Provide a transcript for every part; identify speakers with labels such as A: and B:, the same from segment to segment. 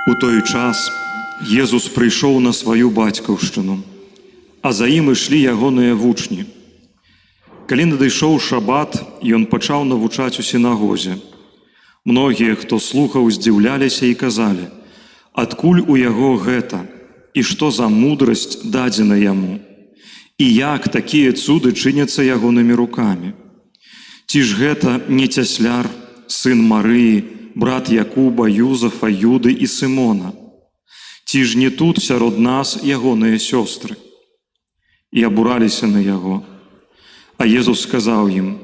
A: У той час Езус прыйшоў на сваю бацькаўшчыну, а за ім ішлі ягоныя вучні. Калі надышоў шабат, ён пачаў навучаць у сінагозе. Многія, хто слухаў, здзіўляліся і казалі: «Адкуль у яго гэта? І што за мудрасць дадзена яму? І як такія цуды чыняцца ягонымі рукамі? Ці ж гэта не Цясляр, сын Марыі, брат Якуба, Юзафа, Юды і Сымона? Ці ж не тут сярод нас ягоныя сёстры?» І абураліся на яго. А Езус сказаў ім: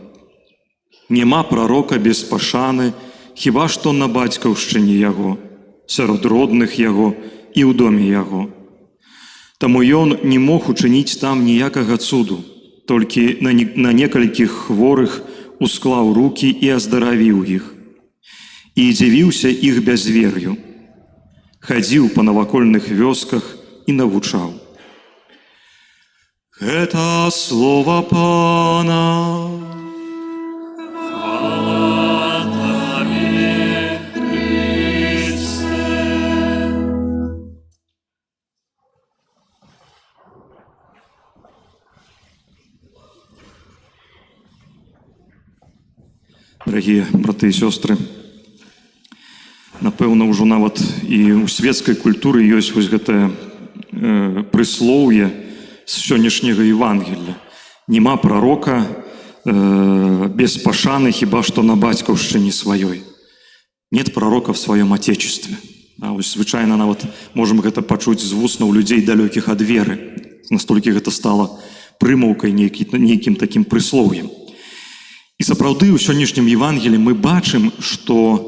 A: «Нема прарока без пашаны, хіба што на бацькаўшчыне яго, сярод родных яго і ў доме яго». Таму ён не мог учыніць там ніякага цуду, толькі на некалькіх хворых усклаў рукі і аздаравіў іх. І дзівіўся іх бязвер'ю. Хадзіў па навакольных вёсках і навучаў. Гэта слова Пана. Хвала Табе, Христе. Дарагія браты і сёстры, напэўна, ўжо нават і ў свецкай культуры ёсць вось гэтае прыслоўе з сённяшняга Евангелля. Нема прарока без пашаны, хіба што на бацькаўшчыне сваёй. Нет пророка в своем отечестве. А вось звычайна нават можам гэта пачуць з вуснаў людзей далёкіх ад веры. Настолькі гэта стала прымаўкай, нейкім такім прыслоўем. І сапраўды ў сённяшнім Евангелі мы бачым, што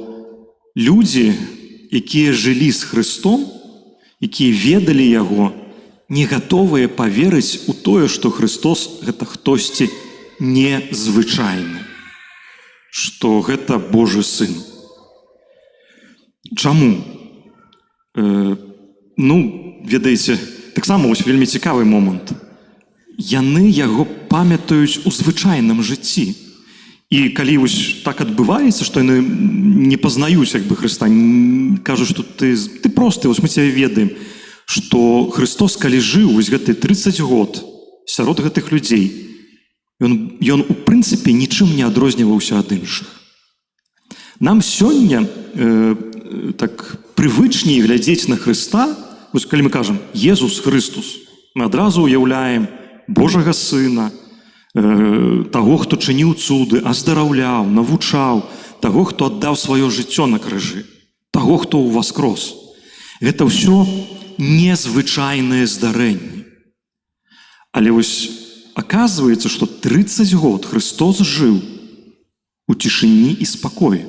A: людзі, якія жылі з Христом, якія ведалі яго, не гатовыя паверыць у тое, што Христос гэта хтосьці незвычайны, што гэта Божы сын. Чаму? Ведаеце, таксама вось вельмі цікавы момант. Яны яго памятаюць у звычайным жыцці. І калі вось так адбываецца, што яны не пазнаюць Хрыста, кажуць, што ты просты, вось мы цябе ведаем, што Христос, калі жыў вось гэты 30 год сярод гэтых людзей, ён у прынцыпе нічым не адрозніваўся ад іншых. Нам сёння так прывычней глядзець на Хрыста, вось калі мы кажам «Езус Христус», мы адразу уяўляем Божага Сына, таго, хто чыніў цуды, аздараўляў, навучаў, таго, хто аддаў сваё жыццё на крыжы, таго, хто ўваскрос. Гэта ўсё незвычайныя здарэнні. Але вось аказваецца, што 30 год Христос жыў у цішыні і спакоі,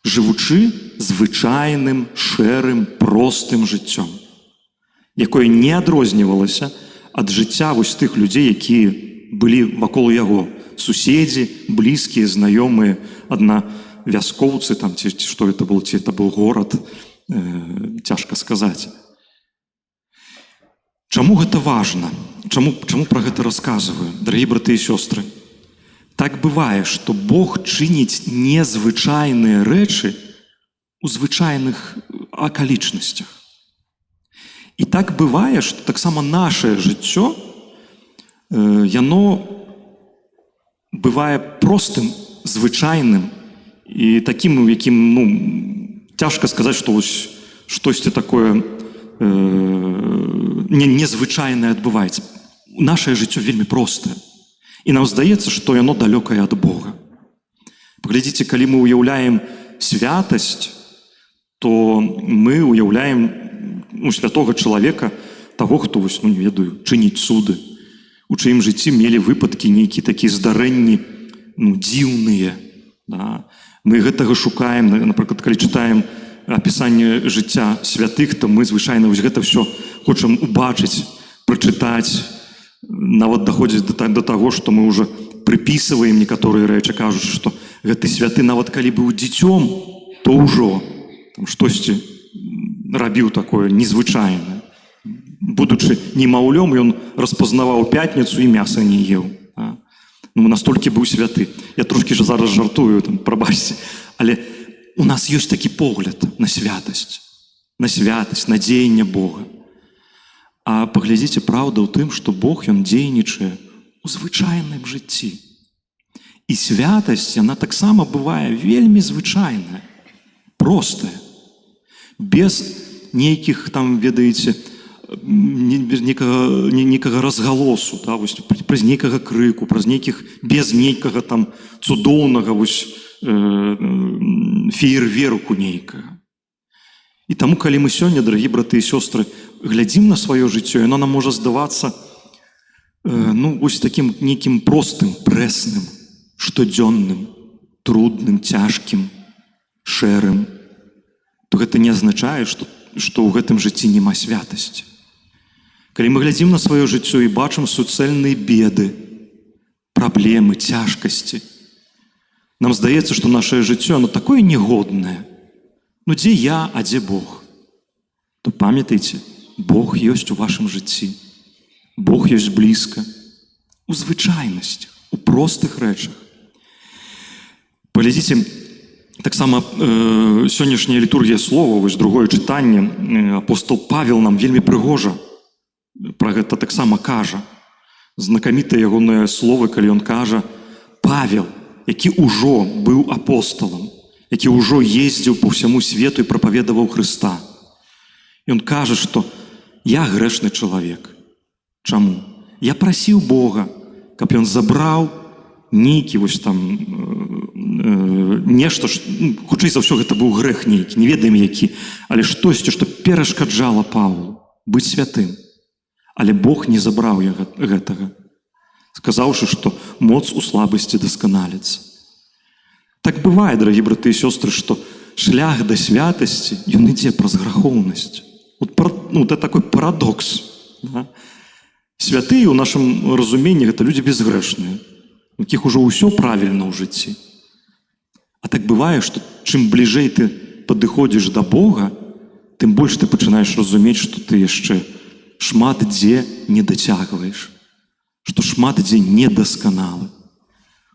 A: жывучы звычайным, шэрым, простым жыццём, якое не адрознівалася ад жыцця вось тых людзей, якія былі вакол яго, суседзі, блізкія, знаёмыя, вяскоўцы, ці што гэта был, ці это быў горад, цяжка сказаць. Чаму гэта важна? Чаму пра гэта расказваю? Дарагія браты і сёстры, так бывае, што Бог чыніць незвычайныя рэчы у звычайных акалічнасцях. І так бывае, што таксама нашае жыццё, яно бывае простым, звычайным і такім, у якім, цяжка сказаць, што вось штосьці такое незвычайнае адбываецца. Нашае жыццё вельмі простае. І нам здаецца, што яно далёкае ад Бога. Паглядзіце, калі мы ўяўляем святасць, то мы ўяўляем святога чалавека, таго, хто, не ведаю, чыніць цуды, у чыім жыцці мелі выпадкі, нейкія такія здарэнні, дзіўныя. Мы гэтага шукаем, напрыклад, калі чытаем апісанне жыцця святых, то мы звычайна вось гэта ўсё хочам убачыць, прачытаць, нават даходзіць да таго, што мы ўжо прыпісваем некаторыя рэчы, кажучы, што гэты святы нават калі быў дзіцём, то ўжо штосьці рабіў такое незвычайнае. Будучы немаўлём, ён распазнаваў пятніцу і мяса не еў. Настолькі быў святы. Я трошкі зараз жартую, прабачце, але у нас ёсць такі погляд на святасць. на святасць, на дзеянне Бога. А паглядзіце, праўда ў тым, што Бог, ён дзейнічае у звычайным жыцці. І святасць, яна таксама бывае вельмі звычайная, простая, без нейкіх там, ведаеце, некага разгалосу, да, вось, праз нейкага крыку, без нейкага там цудоўнага феерверку нейкага. І таму, калі мы сёння, дарагі браты і сёстры, глядзім на сваё жыццё, яно нам можа здавацца вось такім нейкім простым, прэсным, штодзённым, трудным, цяжкім, шэрым, то гэта не азначае, што ў гэтым жыцці няма святасці. Калі мы глядзім на сваё жыццё і бачым суцэльныя беды, праблемы, цяжкасці, нам здаецца, што нашае жыццё, оно такое негоднае. Дзе я, а дзе Бог? То памятайце, Бог ёсць у вашым жыцці. Бог ёсць блізка, у звычайнасцях, у простых рэчах. Паглядзіце, таксама сённяшняя літургія слова, вось другое чытанне, апостол Павел нам вельмі прыгожа пра гэта таксама кажа. Знакамітыя ягоныя словы, калі ён кажа: Павел, які ўжо быў апостолам, які ўжо ездзіў по ўсяму свету і прапаведаваў Хрыста. Ён кажа, што я грэшны чалавек. Чаму? Я прасіў Бога, каб ён забраў нейкі вось там нешта, хутчэй за ўсё гэта быў грэх нейкі, не ведаем які, але штосьці, што перашкаджала Паўлу быць святым. Але Бог не забраў гэтага, сказаўшы, што моц у слабасці дасканаліцца. Так бывае, дарагі браты і сёстры, што шлях да святасці, ён ідзе праз грахоўнасць. Это такой парадокс. Да? Святыя ў нашым разуменні гэта людзі безгрэшныя, у якіх ужо ўсё правільна ў жыцці. А так бывае, што чым бліжэй ты падыходзіш да Бога, тым больш ты пачынаеш разумець, што ты яшчэ шмат дзе не дацягваеш, што шмат дзе недасканалы,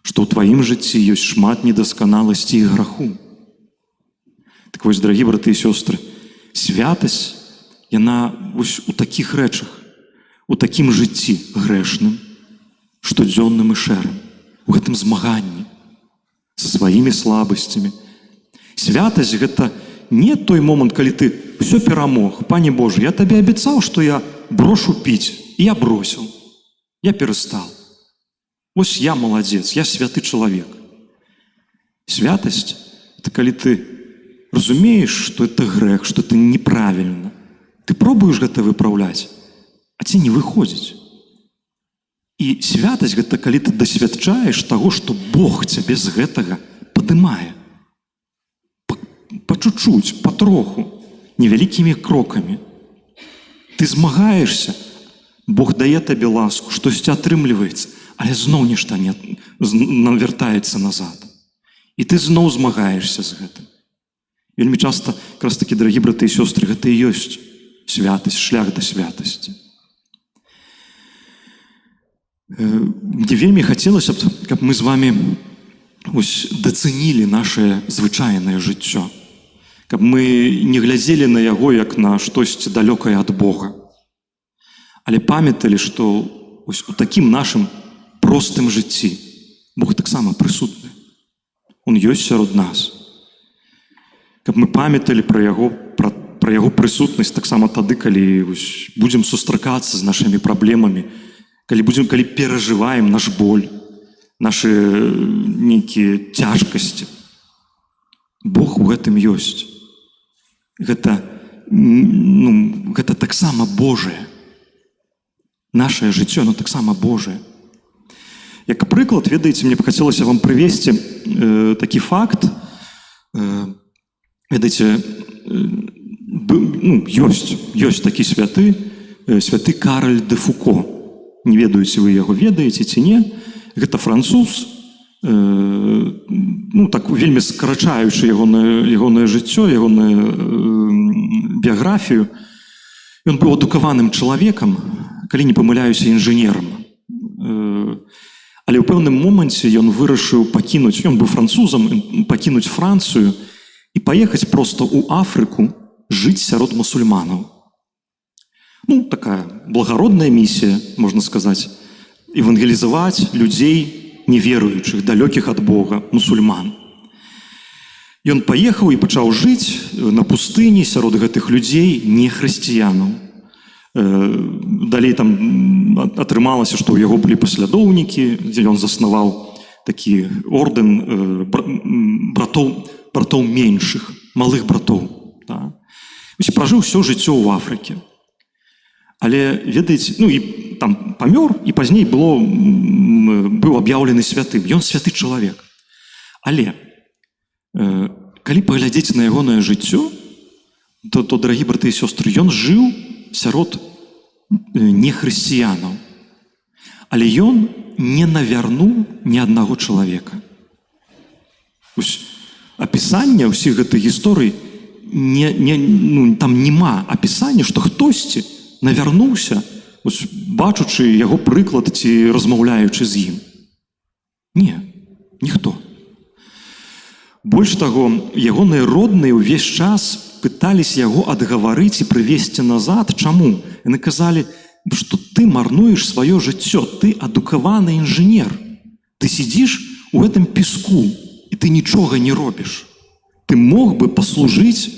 A: што ў тваім жыцці ёсць шмат недасканаласці і граху. Так вось, дарагі браты і сёстры, святасць, яна вось у такіх рэчах, у такім жыцці грэшным, штодзённым і шэрым, у гэтым змаганні са сваімі слабасцямі. Святасць — гэта не той момант, калі ты ўсё перамог. Пане Божа, я табе абяцаў, што я брошу піць, і я бросіў, я перастаў. Вось я маладзец, я святы чалавек. Святасць — это калі ты разумееш, што это грэх, што это неправільна. Ты пробуеш гэта выпраўляць, а ці не выходзіць. І святасць — гэта калі ты дасвядчаеш таго, што Бог цябе з гэтага падымае. Па чуть-чуть, патроху, невялікімі крокамі. Ты змагаешся, Бог дае табе ласку, штосьці атрымліваецца, але зноў нешта навяртаецца назад. І ты зноў змагаешся з гэтым. Вельмі часта, якраз такі, дарагі браты і сёстры, гэта і ёсць святасць, шлях да святасці. Мне вельмі хацелася б, каб мы з вамі дацэнілі нашае звычайнае жыццё, каб мы не глядзелі на яго як на штосьці далёкае ад Бога, але памяталі, што у такім нашым простым жыцці Бог таксама прысутны. Он ёсць сярод нас. Каб мы памяталі пра яго прысутнасць таксама тады, калі будзем сустракацца з нашымі праблемамі, калі перажываем наш боль, нашы нейкія цяжкасці. Бог у гэтым ёсць. Гэта таксама Божае. Нашае жыццё, оно таксама Божае. Як прыклад, ведаеце, мне б хацелася вам прывесці такі факт. Ведаеце, ёсць такі святы Караль де Фуко. Не ведаю, ці вы яго ведаеце ці не. Гэта француз, так вельмі скарачаючы ягонае жыццё, ягоную біяграфію. Ён быў адукаваным чалавекам, калі не памыляюся, інжынерам. Але ў пэўным моманце ён вырашыў пакінуць, ён быў французам, пакінуць Францыю і паехаць проста ў Афрыку жыць сярод мусульманаў. Ну, такая благородная місія, можна сказаць, евангелізаваць людзей неверуючых, далёкіх ад Бога, мусульман. Ён паехаў і пачаў жыць на пустыні сярод гэтых людзей, не хрысціянаў. Далей там атрымалася, што ў яго былі паслядоўнікі, дзе ён заснаваў такі ордэн братоў меншых, малых братоў. Пражыў усё жыццё ў Афрыке. Але, ведаеце, ну і там памёр, і пазней быў аб'яўлены святым. Ён святы чалавек. Але, калі паглядзець на ягонае жыццё, то, дарагі браты і сёстры, ён жыў сярод нехрысціянаў. Але ён не навярнуў ні аднаго чалавека. Апісання ўсіх гэтых гісторый, там няма апісання, што хтосьці навярнуўся, бачучы яго прыклад ці размаўляючы з ім. Не, ніхто. Больш таго, ягоныя родныя ўвесь час пыталіся яго адгаварыць і прывесці назад. Чаму? Яны казалі, што ты марнуеш сваё жыццё, ты адукаваны інжынер. Ты сидзіш у гэтым песку, і ты нічога не робіш. Ты мог бы паслужыць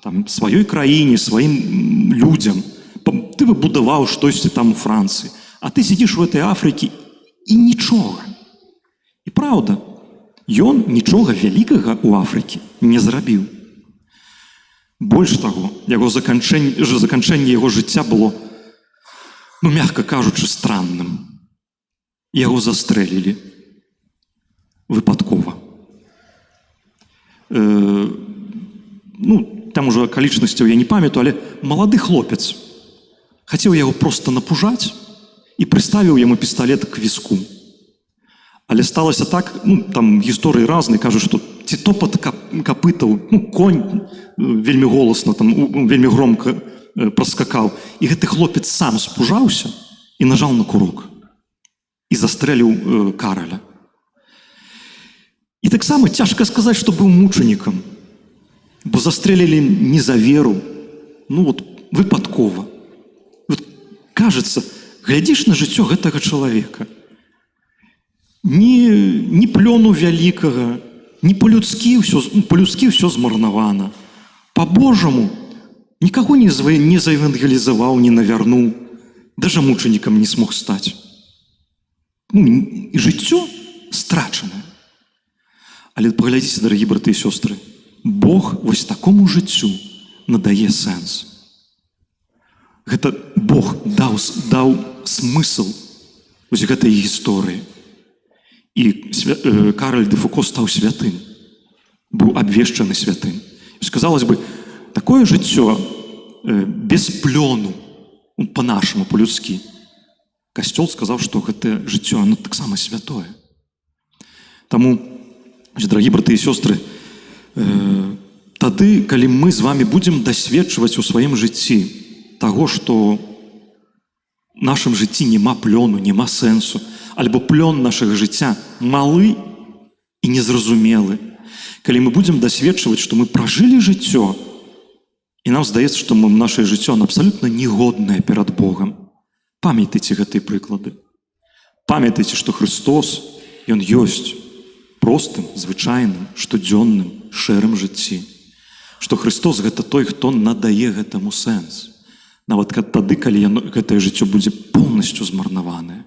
A: там сваёй краіне, сваім людзям. Ты бы будаваў штосьці там у Францыі. А ты сидзіш у этой Афрыкі і нічога. І праўда, ён нічога вялікага ў Афрыкі не зрабіў. Больш таго, заканчэнне яго жыцця было, ну, мягка кажучы, странным. Яго застрэлілі. Выпадкова. Ну, там ужо акалічнасцяў я не памятаю, але малады хлопец хацеў яго проста напужаць і прыставіў яму пісталет к віску. Але сталася так, ну, там гісторыі разныя, кажуць, што ці топат капытаў, ну, конь вельмі голасна, там, вельмі громка праскакаў. І гэты хлопец сам спужаўся і нажаў на курок. І застрэліў Караля. І таксама цяжка сказаць, што быў мучанікам. Бо застрэлілі не за веру, ну, вот, выпадкова. Вот, кажется, глядзіш на жыццё гэтага чалавека. Ні плёну вялікага, ні па-людскі ўсё змарнавана. Па-божаму нікаго не заевангелізаваў, не навярнуў, даже мучанікам не смог стаць. Ну, і жыццё страчанае. Але паглядзіце, дарагі браты і сёстры, Бог вось такому жыццю надае сэнс. Гэта Бог даў смысл вось гэтай гісторыі. І Караль де Фуко стаў святым, быў абвешчаны святым. Сказалось бы, такое жыццё без плёну, па-нашаму, па-людскі. Касцёл сказаў, што гэта жыццё, оно таксама святое. Таму, дарагі браты і сёстры, тады, калі мы з вами будзем дасведчваць у сваім жыцці таго, што в нашым жыцці няма плёну, няма сэнсу, альбо плён нашага жыцця малы і незразумелы. Калі мы будзем дасведчваць, што мы пражылі жыццё, і нам здаецца, што нашае жыццё абсалютна негоднае перад Богам. Памятайце гэтыя прыклады. Памятайце, што Христос, Ён ёсць простым, звычайным, штодзённым, шэрым жыцці. Што Христос гэта той, хто надае гэтаму сэнс. Нават тады, калі гэтае жыццё будзе поўнасцю змарнаванае.